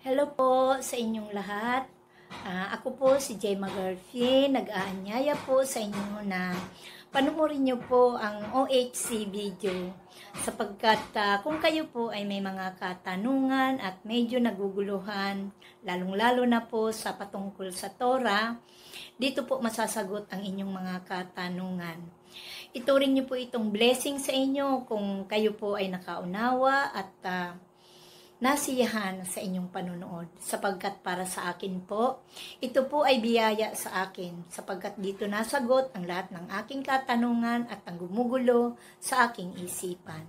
Hello po sa inyong lahat. Ako po si Jay Magarfi. Nag-aanyaya po sa inyo na panoorin niyo po ang OHC video sapagkat kung kayo po ay may mga katanungan at medyo naguguluhan, lalong-lalo na po sa patungkol sa Torah, dito po masasagot ang inyong mga katanungan. Ituring niyo po itong blessing sa inyo kung kayo po ay nakaunawa at nasiyahan sa inyong panonood sapagkat para sa akin po, ito po ay biyaya sa akin sapagkat dito nasagot ang lahat ng aking katanungan at ang gumugulo sa aking isipan.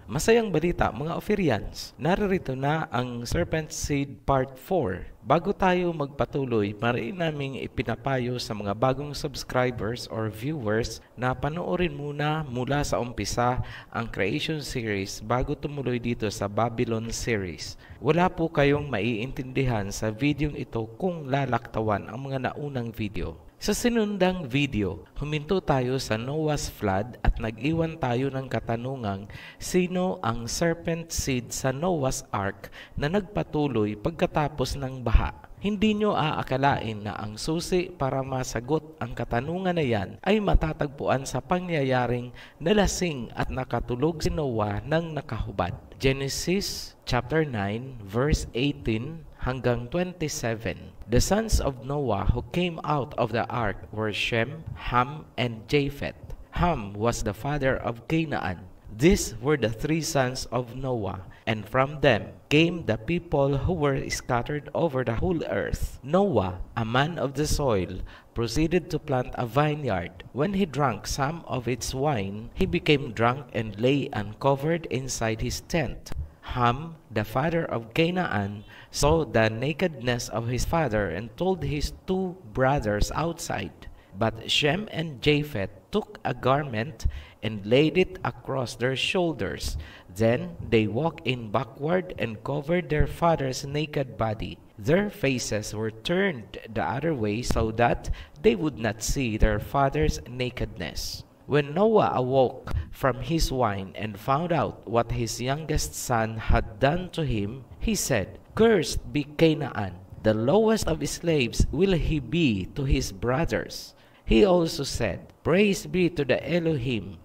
Masayang balita mga Ophirians, naririto na ang Serpent Seed Part 4. Bago tayo magpatuloy, mariin naming ipinapayo sa mga bagong subscribers or viewers na panoorin muna mula sa umpisa ang Creation Series bago tumuloy dito sa Babylon Series. Wala po kayong maiintindihan sa videong ito kung lalaktawan ang mga naunang video. Sa sinundang video, huminto tayo sa Noah's Flood at nag-iwan tayo ng katanungang sino ang serpent seed sa Noah's Ark na nagpatuloy pagkatapos ng baha. Hindi nyo aakalain na ang susi para masagot ang katanungan na yan ay matatagpuan sa pangyayaring nalasing at nakatulog si Noah ng nakahubad. Genesis chapter 9 verse 18 hanggang 27. The sons of Noah who came out of the ark were Shem, Ham, and Japheth. Ham was the father of Canaan. These were the three sons of Noah, and from them came the people who were scattered over the whole earth. Noah, a man of the soil, proceeded to plant a vineyard. When he drank some of its wine, he became drunk and lay uncovered inside his tent. Ham, the father of Canaan, saw the nakedness of his father and told his two brothers outside. But Shem and Japheth took a garment and laid it across their shoulders. Then they walked in backward and covered their father's naked body. Their faces were turned the other way so that they would not see their father's nakedness. When Noah awoke from his wine and found out what his youngest son had done to him, he said, "Cursed be Canaan, the lowest of slaves will he be to his brothers." He also said, "Praise be to the Elohim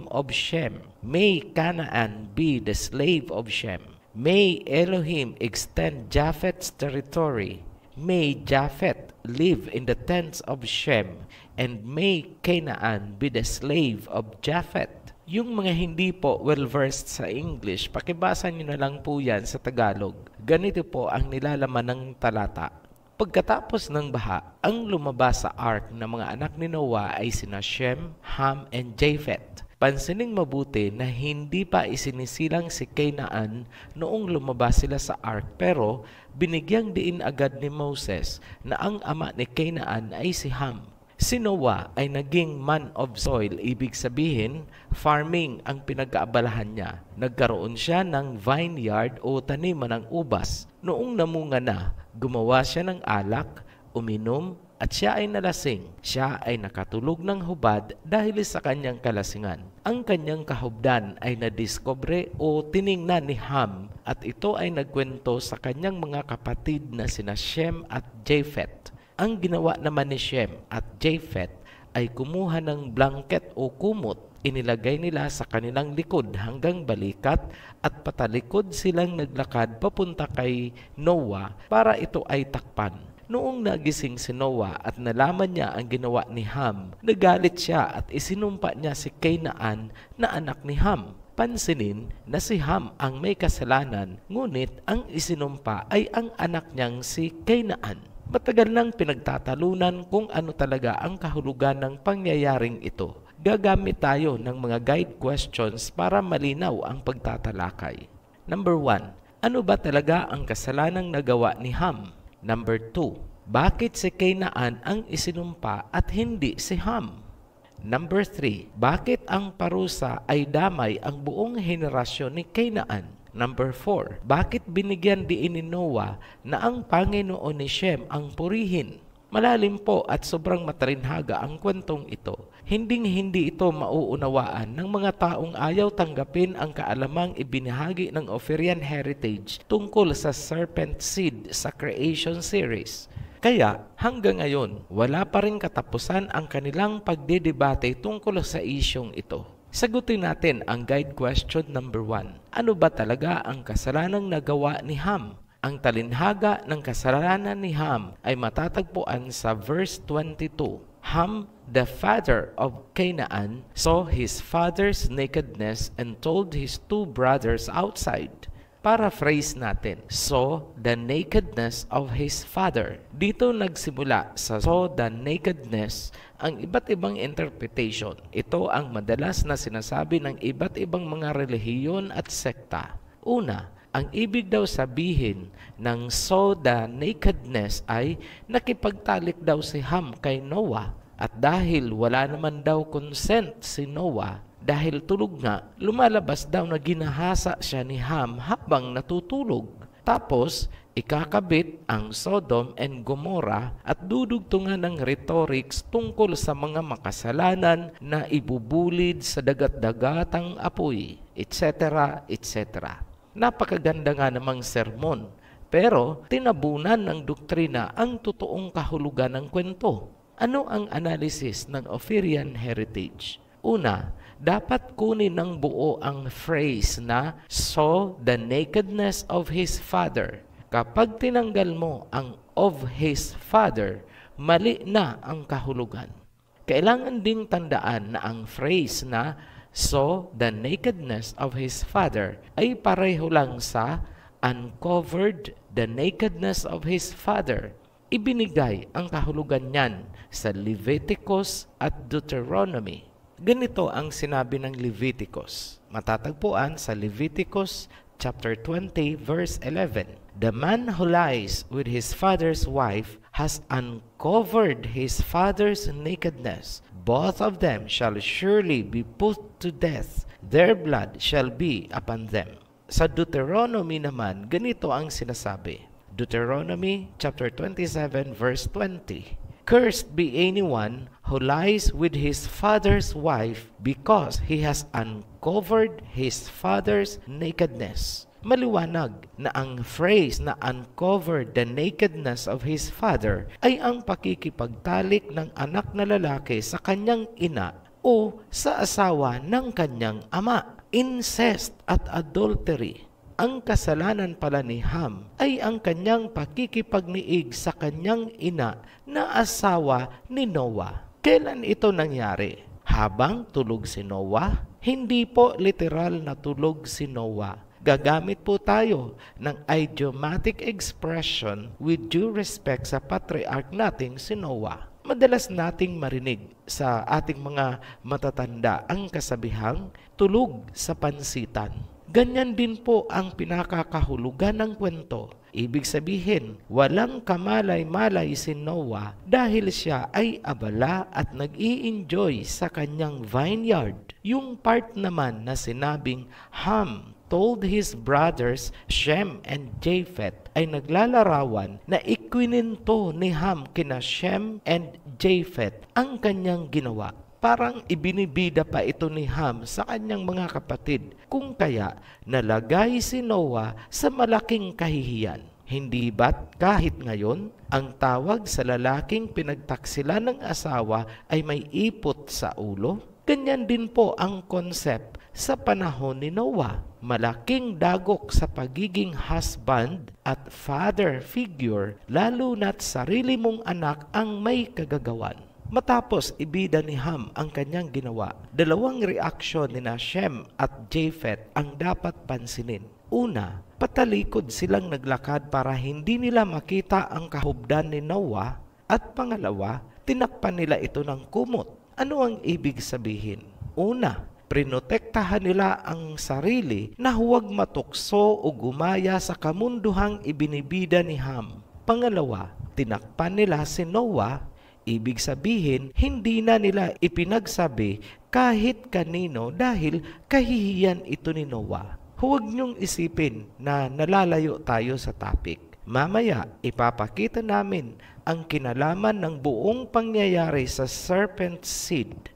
of Shem. May Canaan be the slave of Shem. May Elohim extend Japheth's territory. May Japheth live in the tents of Shem, and may Canaan be the slave of Japheth." Yung mga hindi po well-versed sa English, pakibasa nyo na lang po yan sa Tagalog. Ganito po ang nilalaman ng talata. Pagkatapos ng baha, ang lumabas sa ark ng mga anak ni Noah ay sina Shem, Ham, and Japheth. Pansining mabuti na hindi pa isinisilang si Canaan noong lumabas sila sa ark, pero binigyang diin agad ni Moses na ang ama ni Canaan ay si Ham. Si Noah ay naging man of soil, ibig sabihin, farming ang pinag-aabalahan niya. Nagkaroon siya ng vineyard o taniman ng ubas. Noong namunga na, gumawa siya ng alak, uminom, at siya ay nalasing. Siya ay nakatulog ng hubad dahil sa kanyang kalasingan. Ang kanyang kahubdan ay nadiskubre o tiningnan ni Ham at ito ay nagkwento sa kanyang mga kapatid na sina Shem at Japheth. Ang ginawa naman ni Shem at Japheth ay kumuha ng blanket o kumot, inilagay nila sa kanilang likod hanggang balikat at patalikod silang naglakad papunta kay Noah para ito ay takpan. Noong nagising si Noah at nalaman niya ang ginawa ni Ham, nagalit siya at isinumpa niya si Canaan na anak ni Ham. Pansinin na si Ham ang may kasalanan, ngunit ang isinumpa ay ang anak niyang si Canaan. Matagal nang pinagtatalunan kung ano talaga ang kahulugan ng pangyayaring ito. Gagamit tayo ng mga guide questions para malinaw ang pagtatalakay. Number 1. Ano ba talaga ang kasalanang nagawa ni Ham? Number 2. Bakit si Canaan ang isinumpa at hindi si Ham? Number 3. Bakit ang parusa ay damay ang buong henerasyon ni Canaan? Number 4. Bakit binigyan diin ni Noah na ang Panginoon ni Shem ang purihin? Malalim po at sobrang matalinhaga ang kwentong ito. Hindi ito mauunawaan ng mga taong ayaw tanggapin ang kaalamang ibinahagi ng Ophirian Heritage tungkol sa Serpent Seed sa Creation Series. Kaya hanggang ngayon, wala pa rin katapusan ang kanilang pagdedebate tungkol sa isyong ito. Sagutin natin ang guide question number 1. Ano ba talaga ang kasalanang nagawa ni Ham? Ang talinhaga ng kasalanan ni Ham ay matatagpuan sa verse 22. Ham, the father of Canaan, saw his father's nakedness and told his two brothers outside. Paraphrase natin, saw the nakedness of his father. Dito nagsimula sa saw the nakedness ang iba't ibang interpretation. Ito ang madalas na sinasabi ng iba't ibang mga relihiyon at sekta. Una, ang ibig daw sabihin ng saw the nakedness ay nakipagtalik daw si Ham kay Noah. At dahil wala naman daw consent si Noah, dahil tulog nga, lumalabas daw na ginahasa siya ni Ham habang natutulog. Tapos, ikakabit ang Sodom and Gomorrah at dudugtungan ng rhetorics tungkol sa mga makasalanan na ibubulid sa dagat-dagatang apoy, etc. etc. Napakaganda nga namang sermon, pero tinabunan ng doktrina ang totoong kahulugan ng kwento. Ano ang analysis ng Ophirian Heritage? Una, dapat kunin ng buo ang phrase na saw the nakedness of his father. Kapag tinanggal mo ang of his father, mali na ang kahulugan. Kailangan ding tandaan na ang phrase na saw the nakedness of his father ay pareho lang sa uncovered the nakedness of his father. Ibinigay ang kahulugan niyan sa Leviticus at Deuteronomy. Ganito ang sinabi ng Leviticus. Matatagpuan sa Leviticus chapter 20 verse 11. The man who lies with his father's wife has uncovered his father's nakedness. Both of them shall surely be put to death. Their blood shall be upon them. Sa Deuteronomy naman, ganito ang sinasabi. Deuteronomy chapter 27 verse 20. Cursed be anyone who lies with his father's wife because he has uncovered his father's nakedness. Maliwanag na ang phrase na uncovered the nakedness of his father ay ang pakikipagtalik ng anak na lalaki sa kanyang ina o sa asawa ng kanyang ama. Incest at adultery. Ang kasalanan pala ni Ham ay ang kanyang pakikipagniig sa kanyang ina na asawa ni Noah. Kailan ito nangyari? Habang tulog si Noah? Hindi po literal na tulog si Noah. Gagamit po tayo ng idiomatic expression with due respect sa patriarch nating si Noah. Madalas nating marinig sa ating mga matatanda ang kasabihang tulog sa pansitan. Ganyan din po ang pinakakahulugan ng kwento. Ibig sabihin, walang kamalay-malay si Noah dahil siya ay abala at nag-i-enjoy sa kanyang vineyard. Yung part naman na sinabing Ham told his brothers Shem and Japheth ay naglalarawan na ikwininto ni Ham kina Shem and Japheth ang kanyang ginawa. Parang ibinibida pa ito ni Ham sa kanyang mga kapatid, kung kaya nalagay si Noah sa malaking kahihiyan. Hindi ba't kahit ngayon, ang tawag sa lalaking pinagtaksilan ng asawa ay may ipot sa ulo? Ganyan din po ang concept sa panahon ni Noah. Malaking dagok sa pagiging husband at father figure, lalo na't sarili mong anak ang may kagagawan. Matapos ibida ni Ham ang kanyang ginawa, dalawang reaksyon ni Shem at Japheth ang dapat pansinin. Una, patalikod silang naglakad para hindi nila makita ang kahubdan ni Noah, at pangalawa, tinakpan nila ito ng kumot. Ano ang ibig sabihin? Una, prinotektahan nila ang sarili na huwag matukso o gumaya sa kamunduhang ibinibida ni Ham. Pangalawa, tinakpan nila si Noah. Ibig sabihin, hindi na nila ipinagsabi kahit kanino dahil kahihiyan ito ni Noah. Huwag niyong isipin na nalalayo tayo sa topic. Mamaya, ipapakita namin ang kinalaman ng buong pangyayari sa serpent seed.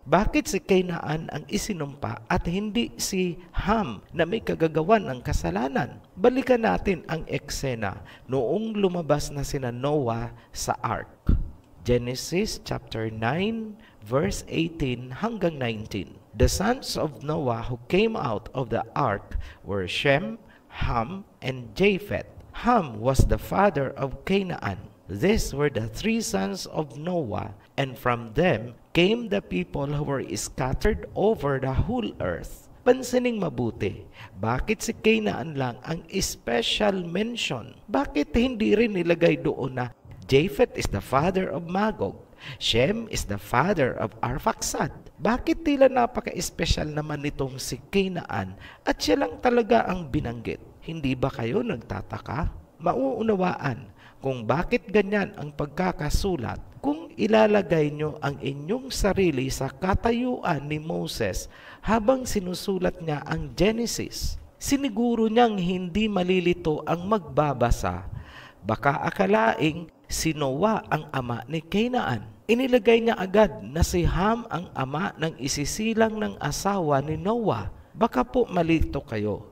Bakit si Canaan ang isinumpa at hindi si Ham na may kagagawan ng kasalanan? Balikan natin ang eksena noong lumabas na sina Noah sa ark. Genesis chapter 9 verse 18 hanggang 19. The sons of Noah who came out of the ark were Shem, Ham, and Japheth. Ham was the father of Canaan. These were the three sons of Noah, and from them came the people who were scattered over the whole earth. Pansining mabuti, bakit si Canaan lang ang special mention? Bakit hindi rin nilagay doon na Japheth is the father of Magog, Shem is the father of Arphaxad? Bakit tila napaka-espesyal naman nitong si Canaan at siya lang talaga ang binanggit? Hindi ba kayo nagtataka? Mauunawaan kung bakit ganyan ang pagkakasulat kung ilalagay nyo ang inyong sarili sa katayuan ni Moses habang sinusulat niya ang Genesis. Siniguro niyang hindi malilito ang magbabasa. Baka akalaing si Noah ang ama ni Canaan. Inilagay niya agad na si Ham ang ama ng isisilang ng asawa ni Noah. Baka po malito kayo.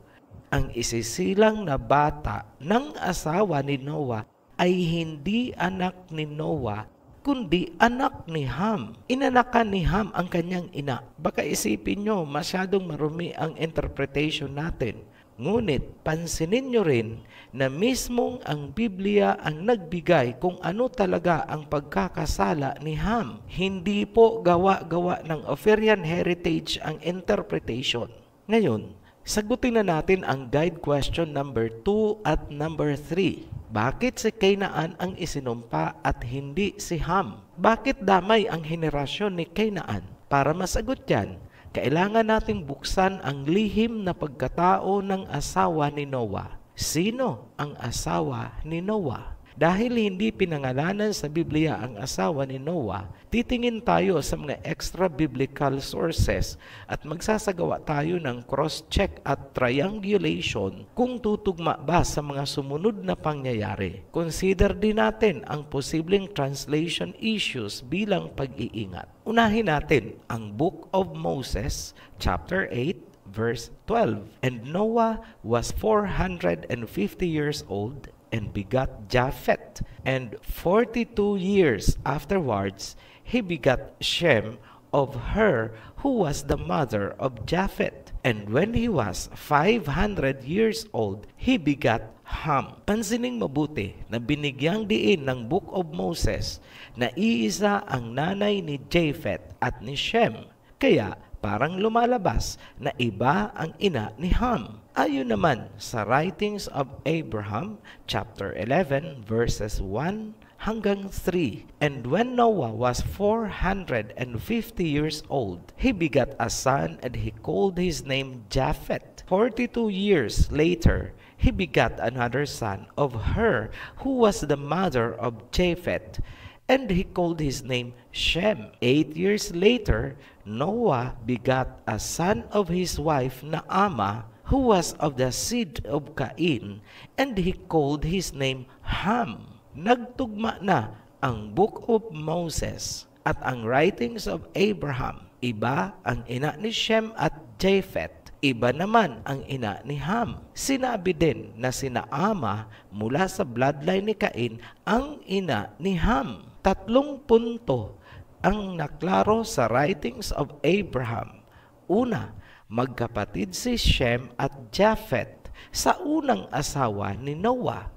Ang isisilang na bata ng asawa ni Noah ay hindi anak ni Noah, kundi anak ni Ham. Inanakan ni Ham ang kanyang ina. Baka isipin nyo, masyadong marumi ang interpretation natin. Ngunit pansinin nyo rin na mismong ang Biblia ang nagbigay kung ano talaga ang pagkakasala ni Ham. Hindi po gawa-gawa ng Ophirian heritage ang interpretation. Ngayon, sagutin na natin ang guide question number 2 at number 3. Bakit si Canaan ang isinumpa at hindi si Ham? Bakit damay ang henerasyon ni Canaan? Para masagot yan, kailangan nating buksan ang lihim na pagkatao ng asawa ni Noah. Sino ang asawa ni Noah? Dahil hindi pinangalanan sa Biblia ang asawa ni Noah, titingin tayo sa mga extra biblical sources at magsasagawa tayo ng cross-check at triangulation kung tutugma ba sa mga sumunod na pangyayari. Consider din natin ang posibleng translation issues bilang pag-iingat. Unahin natin ang Book of Moses, chapter 8, verse 12. And Noah was 450 years old and begot Japheth. And 42 years afterwards, he begot Shem of her who was the mother of Japheth. And when he was 500 years old, he begot Ham. Pansining mabuti na binigyang diin ng Book of Moses na iisa ang nanay ni Japheth at ni Shem. Kaya parang lumalabas na iba ang ina ni Ham. Ayon naman sa Writings of Abraham, chapter 11, verses 1 hanggang 3. And when Noah was 450 years old, he begot a son and he called his name Japheth. 42 years later, he begot another son of her who was the mother of Japheth, and he called his name Shem. 8 years later, Noah begot a son of his wife Naamah, who was of the seed of Cain, and he called his name Ham. Nagtugma na ang Book of Moses at ang Writings of Abraham. Iba ang ina ni Shem at Japheth. Iba naman ang ina ni Ham. Sinabi din na sina Ama mula sa bloodline ni Cain ang ina ni Ham. 3 punto ang naklaro sa writings of Abraham. Una, magkapatid si Shem at Japheth sa unang asawa ni Noah.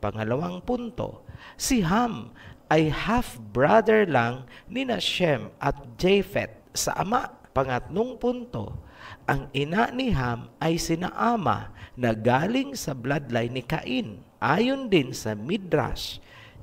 Pangalawang punto, si Ham ay half-brother lang ni Shem at Japheth sa ama. Pangatlong punto, ang ina ni Ham ay sina Ama na galing sa bloodline ni Cain. Ayon din sa Midrash,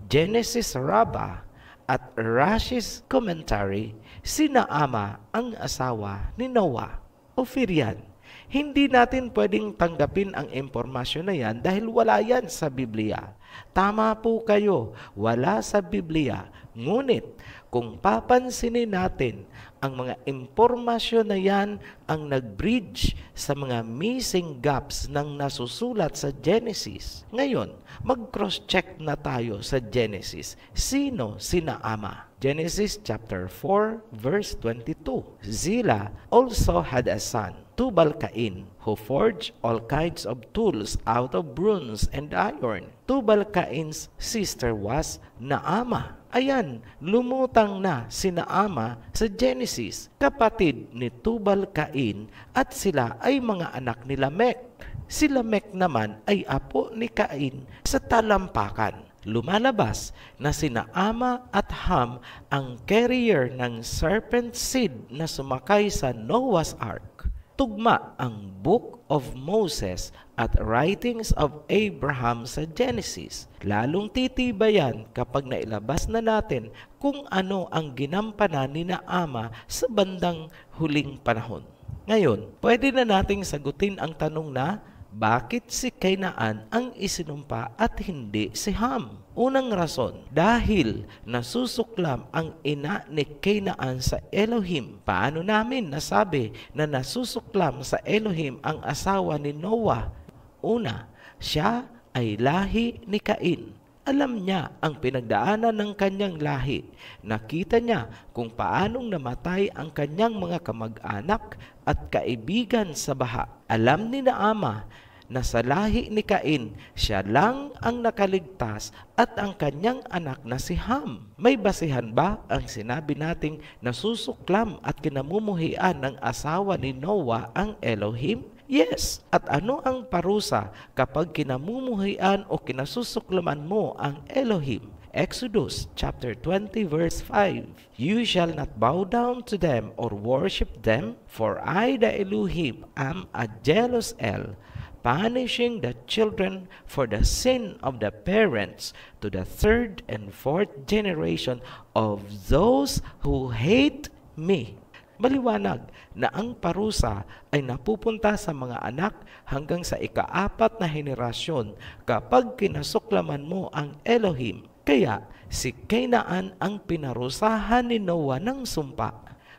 Genesis Rabbah at Rashi's commentary, sina Ama ang asawa ni Noah. Ofirian, hindi natin pwedeng tanggapin ang impormasyon na yan dahil wala yan sa Biblia. Tama po kayo, wala sa Biblia. Ngunit, kung papansinin natin, ang mga impormasyon na yan ang nag-bridge sa mga missing gaps ng nasusulat sa Genesis. Ngayon, mag-cross-check na tayo sa Genesis. Sino sina Ama? Genesis chapter 4 verse 22. Zillah also had a son, Tubal-Cain, who forged all kinds of tools out of bronze and iron. Tubal-Cain's sister was Naamah. Ayan, lumutang na si Naamah sa Genesis, kapatid ni Tubal-Cain, at sila ay mga anak ni Lamech. Si Lamech naman ay apo ni Cain sa talampakan. Lumalabas na sina Ama at Ham ang carrier ng serpent seed na sumakay sa Noah's Ark. Tugma ang Book of Moses at writings of Abraham sa Genesis. Lalong titibayan kapag nailabas na natin kung ano ang ginampanan ni Ama sa bandang huling panahon. Ngayon, pwede na nating sagutin ang tanong na, bakit si Kainaan ang isinumpa at hindi si Ham? Unang rason, dahil nasusuklam ang ina ni Kainaan sa Elohim. Paano namin nasabi na nasusuklam sa Elohim ang asawa ni Noah? Una, siya ay lahi ni Cain. Alam niya ang pinagdaanan ng kanyang lahi. Nakita niya kung paanong namatay ang kanyang mga kamag-anak at kaibigan sa baha. Alam ni Naamah na sa lahi ni Cain, siya lang ang nakaligtas at ang kanyang anak na si Ham. May basihan ba ang sinabi nating nasusuklam at kinamumuhian ng asawa ni Noah ang Elohim? Yes. At ano ang parusa kapag kinamumuhian o kinasusuklaman mo ang Elohim? Exodus chapter 20 verse 5. You shall not bow down to them or worship them, for I the Elohim am a jealous El, punishing the children for the sin of the parents to the 3rd and 4th generation of those who hate me. Maliwanag na ang parusa ay napupunta sa mga anak hanggang sa ika-4 na henerasyon kapag kinasuklaman mo ang Elohim. Kaya si Kainaan ang pinarusahan ni Noah ng sumpa.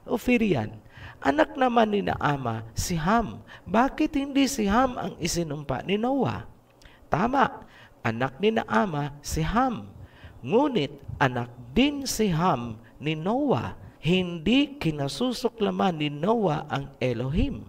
Ofirian, anak naman ni Naamah si Ham. Bakit hindi si Ham ang isinumpa ni Noah? Tama, anak ni Naamah si Ham. Ngunit anak din si Ham ni Noah. Hindi kinasusuklaman ni Noah ang Elohim.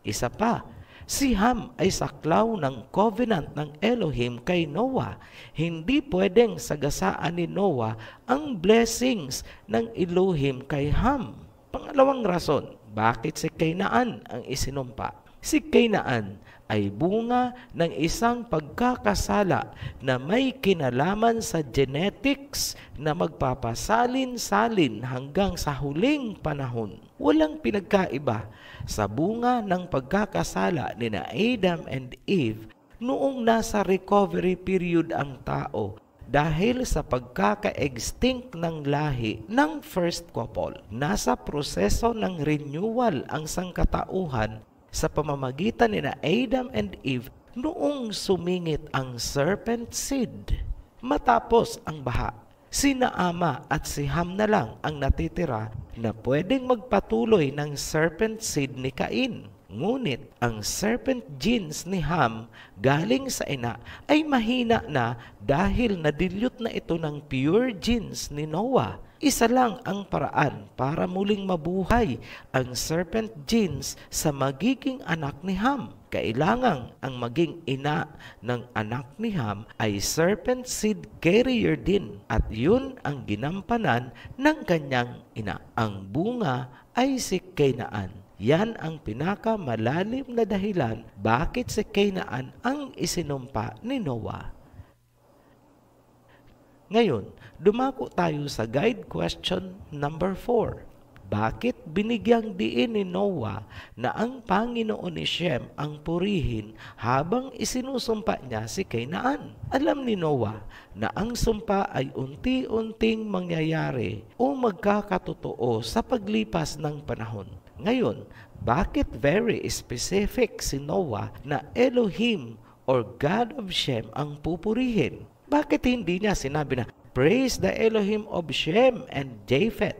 Isa pa, si Ham ay saklaw ng covenant ng Elohim kay Noah. Hindi pwedeng sagasaan ni Noah ang blessings ng Elohim kay Ham. Pangalawang rason, bakit si Kainaan ang isinumpa? Si Kainaan ay bunga ng isang pagkakasala na may kinalaman sa genetics na magpapasalin-salin hanggang sa huling panahon. Walang pinagkaiba sa bunga ng pagkakasala ni na Adam and Eve noong nasa recovery period ang tao dahil sa pagkaka-extinct ng lahi ng first couple. Nasa proseso ng renewal ang sangkatauhan sa pamamagitan ni na Adam and Eve noong sumingit ang serpent seed. Matapos ang baha, si Naamah at si Ham na lang ang natitira na pwedeng magpatuloy ng serpent seed ni Cain. Ngunit ang serpent genes ni Ham galing sa ina ay mahina na dahil na-dilute na ito ng pure genes ni Noah. Isa lang ang paraan para muling mabuhay ang serpent genes sa magiging anak ni Ham. Kailangang ang maging ina ng anak ni Ham ay serpent seed carrier din at yun ang ginampanan ng kanyang ina. Ang bunga ay si Canaan. Yan ang pinakamalalim na dahilan bakit si Canaan ang isinumpa ni Noah. Ngayon, dumako tayo sa guide question number 4. Bakit binigyang diin ni Noah na ang Panginoon ni Shem ang purihin habang isinusumpa niya si Canaan? Alam ni Noah na ang sumpa ay unti-unting mangyayari o magkakatotoo sa paglipas ng panahon. Ngayon, bakit very specific si Noah na Elohim or God of Shem ang pupurihin? Bakit hindi niya sinabi na, praise the Elohim of Shem and Japheth?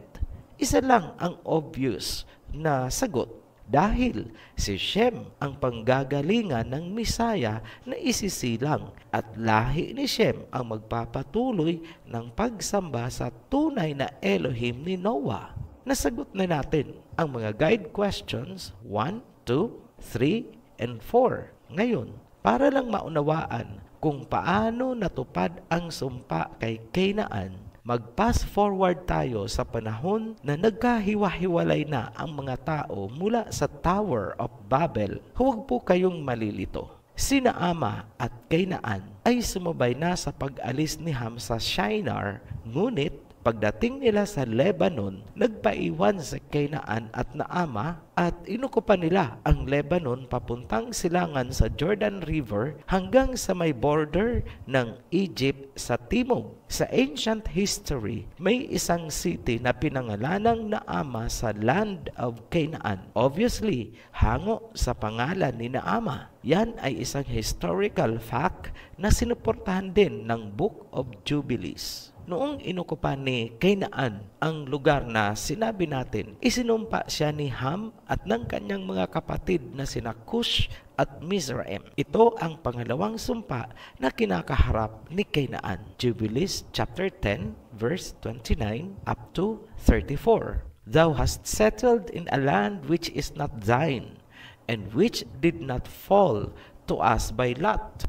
Isa lang ang obvious na sagot. Dahil si Shem ang panggagalingan ng Misaya na isisilang at lahi ni Shem ang magpapatuloy ng pagsamba sa tunay na Elohim ni Noah. Nasagot na natin ang mga guide questions 1, 2, 3, and 4. Ngayon, para lang maunawaan kung paano natupad ang sumpa kay Canaan, mag-pass forward tayo sa panahon na nagkahiwa-hiwalay na ang mga tao mula sa Tower of Babel. Huwag po kayong malilito. Sina Ama at Canaan ay sumabay na sa pag-alis ni Ham sa Shinar, ngunit pagdating nila sa Lebanon, nagpaiwan sa Canaan at Naama at inukupan nila ang Lebanon papuntang silangan sa Jordan River hanggang sa may border ng Egypt sa timog. Sa ancient history, may isang city na pinangalanang Naama sa land of Canaan. Obviously, hango sa pangalan ni Naama. Yan ay isang historical fact na sinuportahan din ng Book of Jubilees. Noong inukupan ni Canaan ang lugar na sinabi natin, isinumpa siya ni Ham at ng kanyang mga kapatid na sina Cush at Mizraim. Ito ang pangalawang sumpa na kinakaharap ni Canaan. Jubilees chapter 10 verse 29 up to 34. Thou hast settled in a land which is not thine, and which did not fall to us by lot.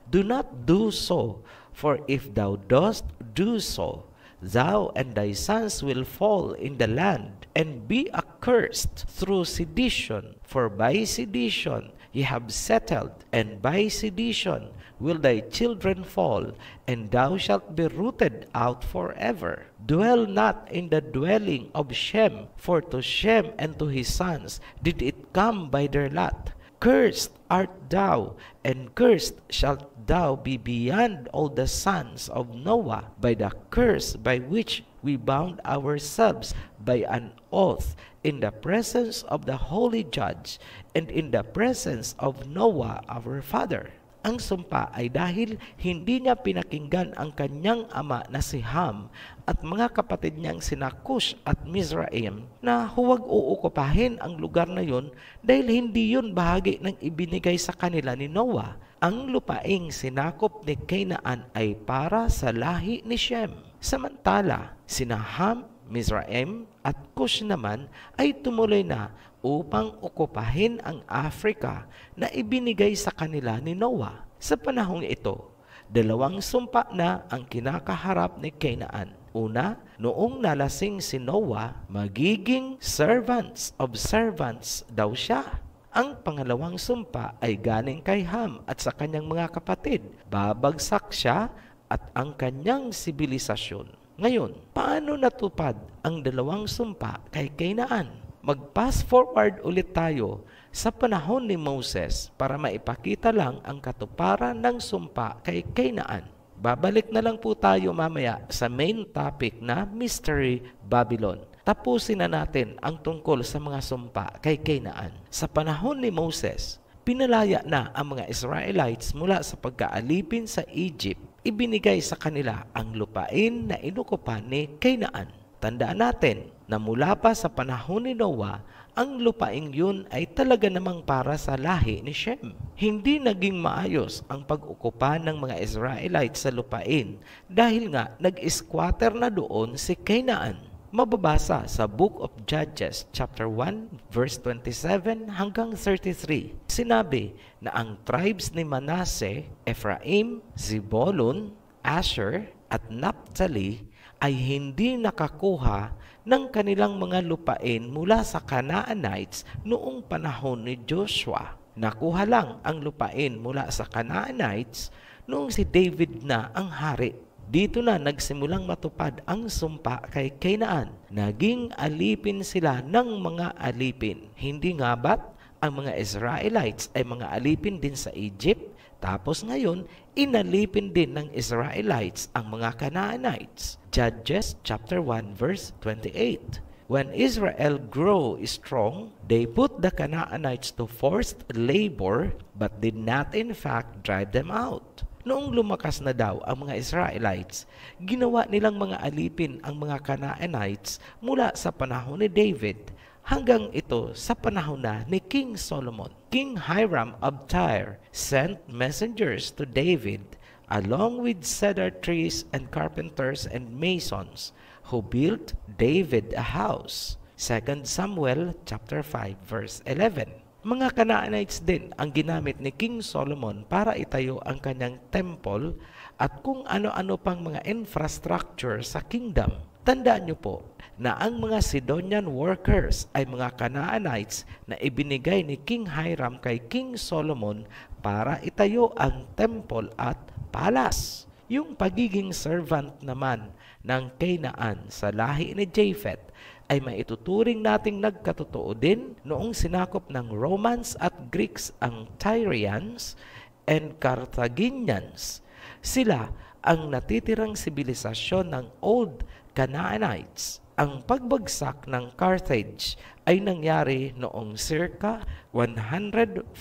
Do not do so, for if thou dost do so, thou and thy sons will fall in the land, and be accursed through sedition. For by sedition ye have settled, and by sedition will thy children fall, and thou shalt be rooted out forever. Dwell not in the dwelling of Shem, for to Shem and to his sons did it come by their lot. Cursed art thou, and cursed shalt thou be beyond all the sons of Noah, by the curse by which we bound ourselves by an oath in the presence of the holy judge, and in the presence of Noah our father. Ang sumpa ay dahil hindi niya pinakinggan ang kanyang ama na si Ham at mga kapatid niyang sina Cush at Mizraim na huwag uukupahin ang lugar na yun dahil hindi yun bahagi ng ibinigay sa kanila ni Noah. Ang lupaing sinakop ni Canaan ay para sa lahi ni Shem. Samantala, sina Ham, Mizraim at Cush naman ay tumuloy na upang okupahin ang Africa na ibinigay sa kanila ni Noah. Sa panahong ito, dalawang sumpa na ang kinakaharap ni Canaan. Una, noong nalasing si Noah, magiging servants of servants daw siya. Ang pangalawang sumpa ay galing kay Ham at sa kanyang mga kapatid. Babagsak siya at ang kanyang sibilisasyon. Ngayon, paano natupad ang dalawang sumpa kay Canaan? Mag-pass forward ulit tayo sa panahon ni Moses para maipakita lang ang katuparan ng sumpa kay Canaan. Babalik na lang po tayo mamaya sa main topic na Mystery Babylon. Tapusin na natin ang tungkol sa mga sumpa kay Canaan. Sa panahon ni Moses, pinalaya na ang mga Israelites mula sa pagkaalipin sa Egypt. Ibinigay sa kanila ang lupain na inukupan ni Canaan. Tandaan natin na mula pa sa panahon ni Noah, ang lupaing yun ay talaga namang para sa lahi ni Shem. Hindi naging maayos ang pag-ukupa ng mga Israelites sa lupain dahil nga nag-squatter na doon si Canaan. Mababasa sa Book of Judges chapter 1 verse 27 hanggang 33. Sinabi na ang tribes ni Manasseh, Ephraim, Zebulun, Asher at Naphtali ay hindi nakakuha ng kanilang mga lupain mula sa Canaanites noong panahon ni Joshua. Nakuha lang ang lupain mula sa Canaanites noong si David na ang hari. Dito na nagsimulang matupad ang sumpa kay Canaan. Naging alipin sila ng mga alipin. Hindi nga ba't ang mga Israelites ay mga alipin din sa Egypt? Tapos ngayon, inalipin din ng Israelites ang mga Canaanites. Judges chapter 1 verse 28. When Israel grew strong, they put the Canaanites to forced labor but did not in fact drive them out. Noong lumakas na daw ang mga Israelites, ginawa nilang mga alipin ang mga Canaanites mula sa panahon ni David hanggang ito sa panahon na ni King Solomon. King Hiram of Tyre sent messengers to David along with cedar trees and carpenters and masons who built David a house. 2 Samuel chapter 5 verse 11. Mga Canaanites din ang ginamit ni King Solomon para itayo ang kanyang temple at kung ano-ano pang mga infrastructure sa kingdom. Tandaan niyo po na ang mga Sidonian workers ay mga Canaanites na ibinigay ni King Hiram kay King Solomon para itayo ang temple at palace. Yung pagiging servant naman ng Canaan sa lahi ni Japheth ay maituturing nating nagkatotoo din noong sinakop ng Romans at Greeks ang Tyrians and Carthaginians. Sila ang natitirang sibilisasyon ng Old Canaanites. Ang pagbagsak ng Carthage ay nangyari noong circa 149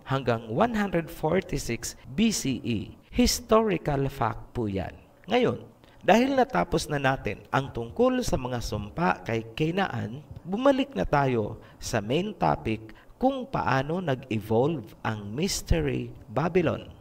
hanggang 146 BCE. Historical fact po yan. Ngayon, dahil natapos na natin ang tungkol sa mga sumpa kay Canaan, bumalik na tayo sa main topic kung paano nag-evolve ang Mystery Babylon.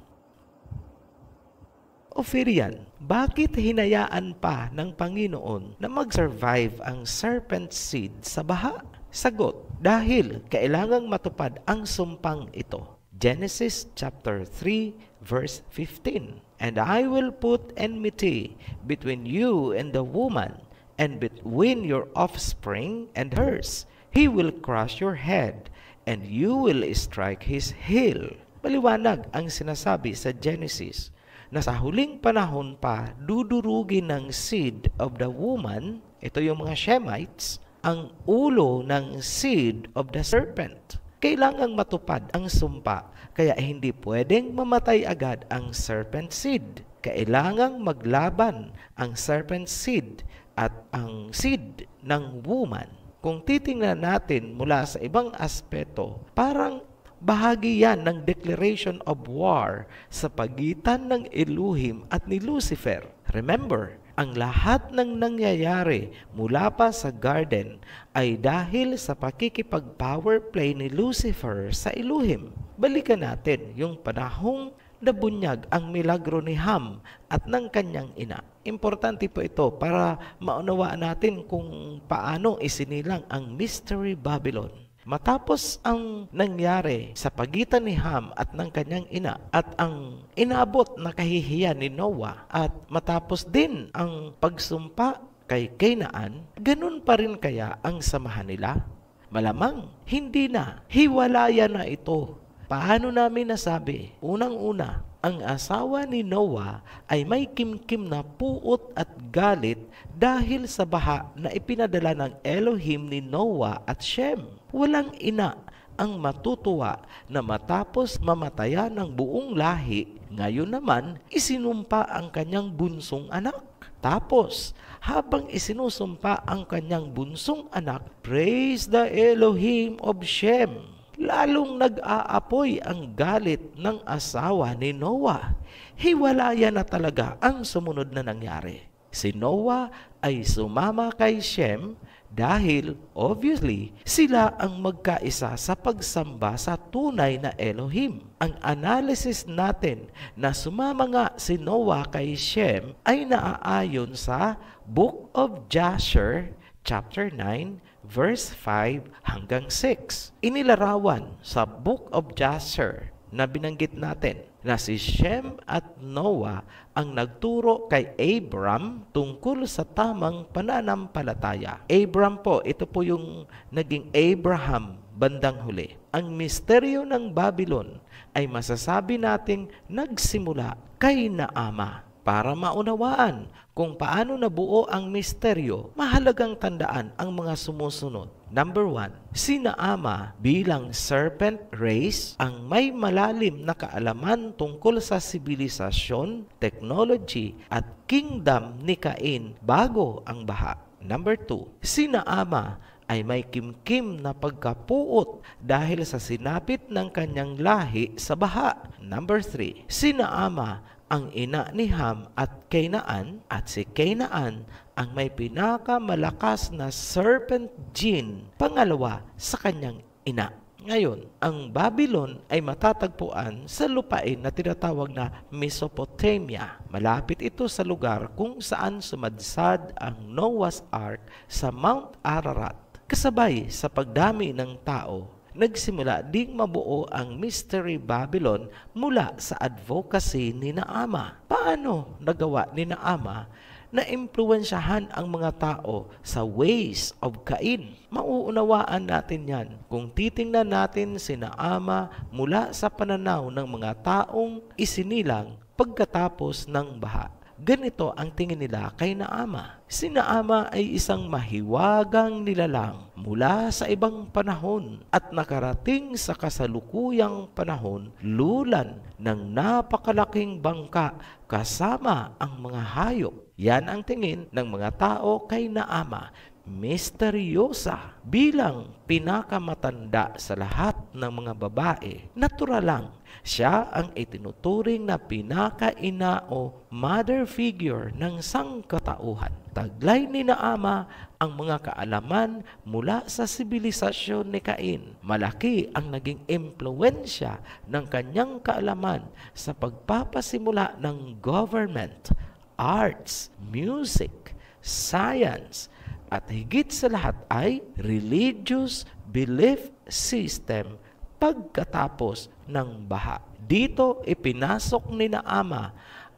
Ophirian, bakit hinayaan pa ng Panginoon na mag-survive ang serpent seed sa baha? Sagot, dahil kailangang matupad ang sumpang ito. Genesis chapter 3 verse 15. And I will put enmity between you and the woman, and between your offspring and hers. He will crush your head, and you will strike his heel. Maliwanag ang sinasabi sa Genesis na sa huling panahon pa dudurugin ng seed of the woman, ito yung mga Shemites, ang ulo ng seed of the serpent. Kailangang matupad ang sumpa, kaya hindi pwedeng mamatay agad ang serpent seed. Kailangang maglaban ang serpent seed at ang seed ng woman. Kung titingnan natin mula sa ibang aspeto, parang bahagi yan ng declaration of war sa pagitan ng Elohim at ni Lucifer. Remember, ang lahat ng nangyayari mula pa sa garden ay dahil sa pakikipag-power play ni Lucifer sa Elohim. Balikan natin yung panahong nabunyag ang milagro ni Ham at ng kanyang ina. Importante po ito para maunawaan natin kung paano isinilang ang Mystery Babylon. Matapos ang nangyari sa pagitan ni Ham at ng kanyang ina at ang inabot na kahihiyan ni Noah at matapos din ang pagsumpa kay Canaan, ganun pa rin kaya ang samahan nila? Malamang, hindi na. Hiwalayan na ito. Paano namin nasabi? Unang-una, ang asawa ni Noah ay may kimkim na puot at galit dahil sa baha na ipinadala ng Elohim ni Noah at Shem. Walang ina ang matutuwa na matapos mamatayan ng buong lahi, ngayon naman isinumpa ang kanyang bunsong anak. Tapos, habang isinusumpa ang kanyang bunsong anak, praise the Elohim of Shem. Lalong nag-aapoy ang galit ng asawa ni Noah. Hiwalayan na talaga ang sumunod na nangyari. Si Noah ay sumama kay Shem dahil, obviously, sila ang magkaisa sa pagsamba sa tunay na Elohim. Ang analysis natin na sumama nga si Noah kay Shem ay naaayon sa Book of Jasher, chapter 9, verse 5 hanggang 6. Inilarawan sa Book of Jasher na binanggit natin na si Shem at Noah ang nagturo kay Abram tungkol sa tamang pananampalataya. Abram po, ito po yung naging Abraham bandang huli. Ang misteryo ng Babylon ay masasabi nating nagsimula kay Naama. Para maunawaan kung paano nabuo ang misteryo, mahalagang tandaan ang mga sumusunod. Number 1, si Naama bilang serpent race ang may malalim na kaalaman tungkol sa sibilisasyon, technology at kingdom ni Cain bago ang baha. Number 2, si Naama ay may kimkim na pagkapuot dahil sa sinapit ng kanyang lahi sa baha. Number 3, si Naama ang ina ni Ham at Kainaan, at si Kainaan ang may pinakamalakas na serpent gene, pangalawa sa kanyang ina. Ngayon, ang Babylon ay matatagpuan sa lupain na tinatawag na Mesopotamia. Malapit ito sa lugar kung saan sumadsad ang Noah's Ark sa Mount Ararat. Kasabay sa pagdami ng tao, nagsimula ding mabuo ang Mystery Babylon mula sa advocacy ni Naama. Paano nagawa ni Naama na impluwensyahan ang mga tao sa ways of Cain? Mauunawaan natin yan kung titingnan natin si Naama mula sa pananaw ng mga taong isinilang pagkatapos ng baha. Ganito ang tingin nila kay Naama. Si Naama ay isang mahiwagang nilalang mula sa ibang panahon at nakarating sa kasalukuyang panahon lulan ng napakalaking bangka kasama ang mga hayop. Yan ang tingin ng mga tao kay Naama. Misteryosa bilang pinakamatanda sa lahat ng mga babae. Natural lang, siya ang itinuturing na pinakaina o mother figure ng sangkatauhan. Taglay ni Naama ang mga kaalaman mula sa sibilisasyon ni Cain. Malaki ang naging impluwensya ng kanyang kaalaman sa pagpapasimula ng government, arts, music, science, at higit sa lahat ay religious belief system pagkatapos ng baha. Dito ipinasok ni Naama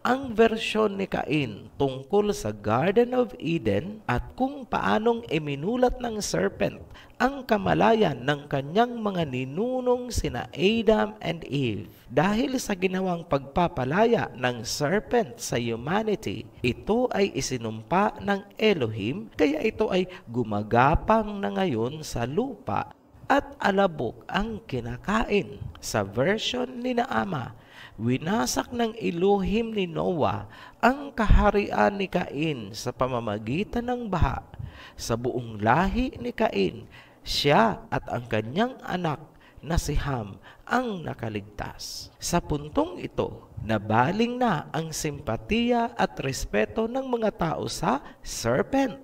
ang versyon ni Cain tungkol sa Garden of Eden at kung paanong iminulat ng serpent ang kamalayan ng kanyang mga ninunong sina Adam and Eve. Dahil sa ginawang pagpapalaya ng serpent sa humanity, ito ay isinumpa ng Elohim, kaya ito ay gumagapang na ngayon sa lupa at alabok ang kinakain. Sa version ni Naama, winasak ng Elohim ni Noah ang kaharian ni Cain sa pamamagitan ng baha. Sa buong lahi ni Cain, siya at ang kanyang anak na si Ham ang nakaligtas. Sa puntong ito, nabaling na ang simpatiya at respeto ng mga tao sa serpent.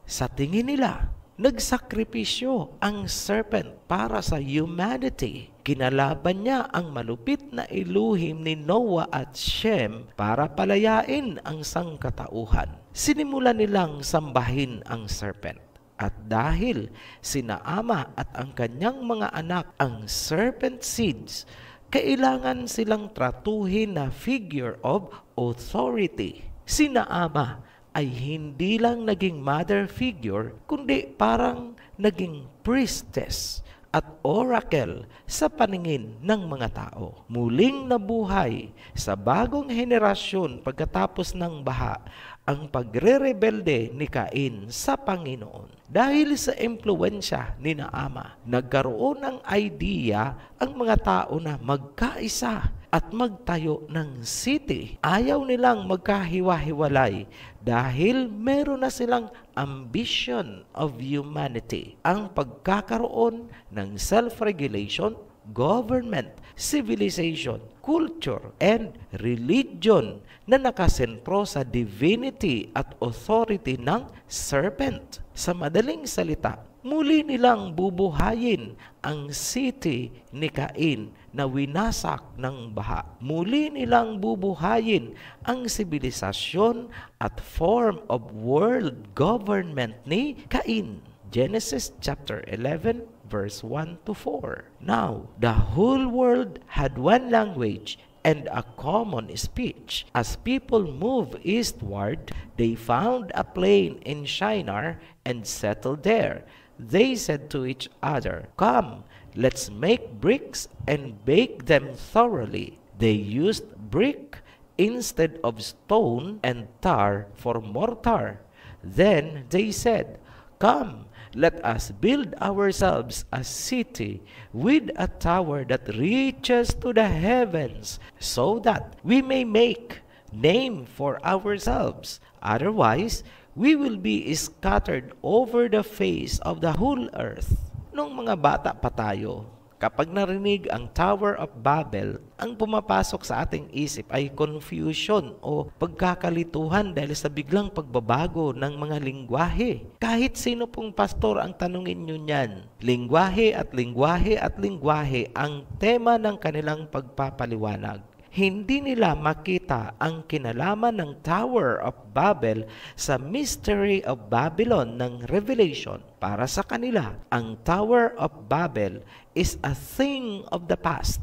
Sa tingin nila, nagsakripisyo ang serpent para sa humanity. Kinalaban niya ang malupit na Elohim ni Noah at Shem para palayain ang sangkatauhan. Sinimulan nilang sambahin ang serpent. At dahil si Naama at ang kanyang mga anak ang serpent seeds, kailangan silang tratuhin na figure of authority. Si Naama ay hindi lang naging mother figure, kundi parang naging priestess at oracle sa paningin ng mga tao. Muling nabuhay sa bagong henerasyon pagkatapos ng baha ang pagre-rebelde ni Cain sa Panginoon. Dahil sa impluwensya ni Naama, nagkaroon ng idea ang mga tao na magkaisa at magtayo ng city. Ayaw nilang magkahiwa-hiwalay dahil meron na silang ambition of humanity. Ang pagkakaroon ng self-regulation government, civilization, culture, and religion na nakasentro sa divinity at authority ng serpent. Sa madaling salita, muli nilang bubuhayin ang city ni Cain na winasak ng baha. Muli nilang bubuhayin ang sibilisasyon at form of world government ni Cain. Genesis chapter 11 verse 1 to 4. Now, the whole world had one language and a common speech. As people moved eastward, they found a plain in Shinar and settled there. They said to each other, "Come, let's make bricks and bake them thoroughly." They used brick instead of stone and tar for mortar. Then they said, "Come, let us build ourselves a city with a tower that reaches to the heavens, so that we may make name for ourselves. Otherwise, we will be scattered over the face of the whole earth." Nung mga bata pa tayo, kapag narinig ang Tower of Babel, ang pumapasok sa ating isip ay confusion o pagkakalituhan dahil sa biglang pagbabago ng mga lingwahe. Kahit sino pong pastor ang tanungin nyo niyan, lingwahe at lingwahe at lingwahe ang tema ng kanilang pagpapaliwanag. Hindi nila makita ang kinalaman ng Tower of Babel sa Mystery of Babylon ng Revelation. Para sa kanila, ang Tower of Babel is a thing of the past.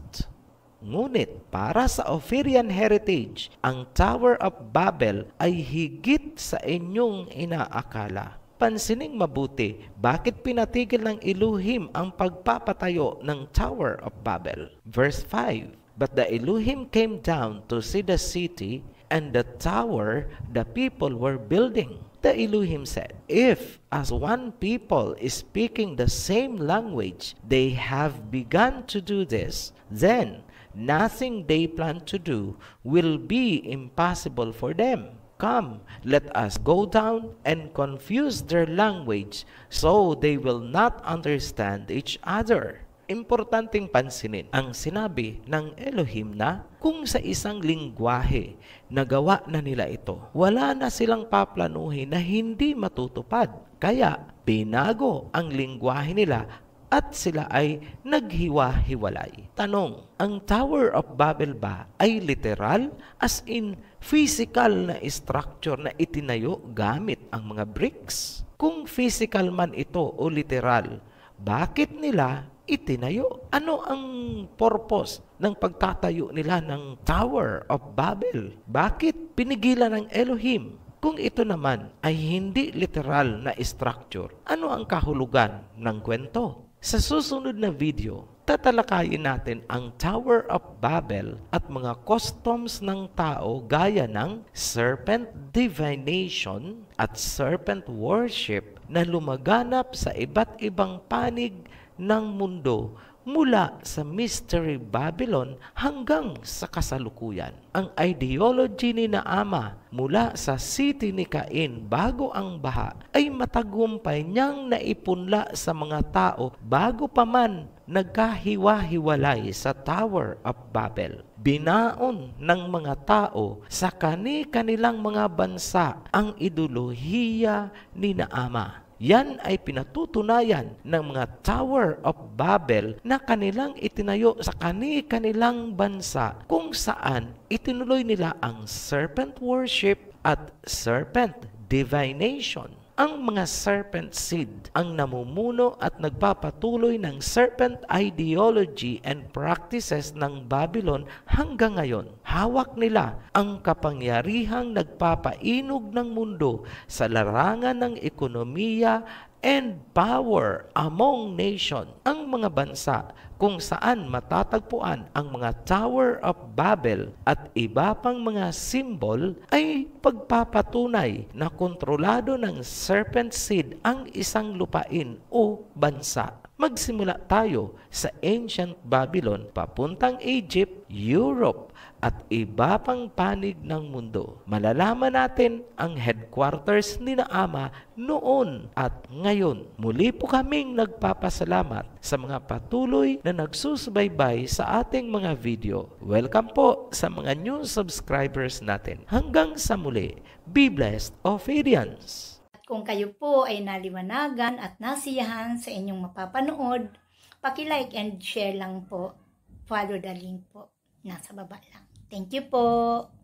Ngunit para sa Ophirian heritage, ang Tower of Babel ay higit sa inyong inaakala. Pansining mabuti, bakit pinatigil ng Elohim ang pagpapatayo ng Tower of Babel? Verse 5, "But the Elohim came down to see the city and the tower the people were building. The Elohim said, if as one people is speaking the same language, they have begun to do this, then nothing they plan to do will be impossible for them. Come, let us go down and confuse their language so they will not understand each other." Importanteng pansinin ang sinabi ng Elohim na kung sa isang lingwahe nagawa na nila ito, wala na silang paplanuhin na hindi matutupad. Kaya binago ang lingwahe nila at sila ay naghiwa-hiwalay. Tanong, ang Tower of Babel ba ay literal as in physical na structure na itinayo gamit ang mga bricks? Kung physical man ito o literal, bakit nila itinayo? Ano ang purpose ng pagtatayo nila ng Tower of Babel? Bakit pinigilan ng Elohim? Kung ito naman ay hindi literal na structure, ano ang kahulugan ng kwento? Sa susunod na video, tatalakayin natin ang Tower of Babel at mga customs ng tao gaya ng serpent divination at serpent worship na lumaganap sa iba't ibang panig ng mundo mula sa Mystery Babylon hanggang sa kasalukuyan. Ang ideology ni Naama mula sa city ni Cain bago ang baha ay matagumpay niyang naipunla sa mga tao bago pa man nagkahiwa-hiwalay sa Tower of Babel. Binaon ng mga tao sa kani-kanilang mga bansa ang ideolohiya ni Naama. Yan ay pinatutunayan ng mga Tower of Babel na kanilang itinayo sa kani-kanilang bansa kung saan itinuloy nila ang serpent worship at serpent divination. Ang mga serpent seed ang namumuno at nagpapatuloy ng serpent ideology and practices ng Babylon hanggang ngayon. Hawak nila ang kapangyarihang nagpapainog ng mundo sa larangan ng ekonomiya and power among nation. Ang mga bansa kung saan matatagpuan ang mga Tower of Babel at iba pang mga symbol ay pagpapatunay na kontrolado ng serpent seed ang isang lupain o bansa. Magsimula tayo sa ancient Babylon papuntang Egypt, Europe, at iba pang panig ng mundo. Malalaman natin ang headquarters ni na Ama noon at ngayon. Muli po kaming nagpapasalamat sa mga patuloy na nagsusubaybay sa ating mga video. Welcome po sa mga new subscribers natin. Hanggang sa muli, be blessed, Ophirians! Kung kayo po ay naliwanagan at nasiyahan sa inyong mapapanood, paki-like and share lang po. Follow the link po. Nasa baba lang. Thank you po.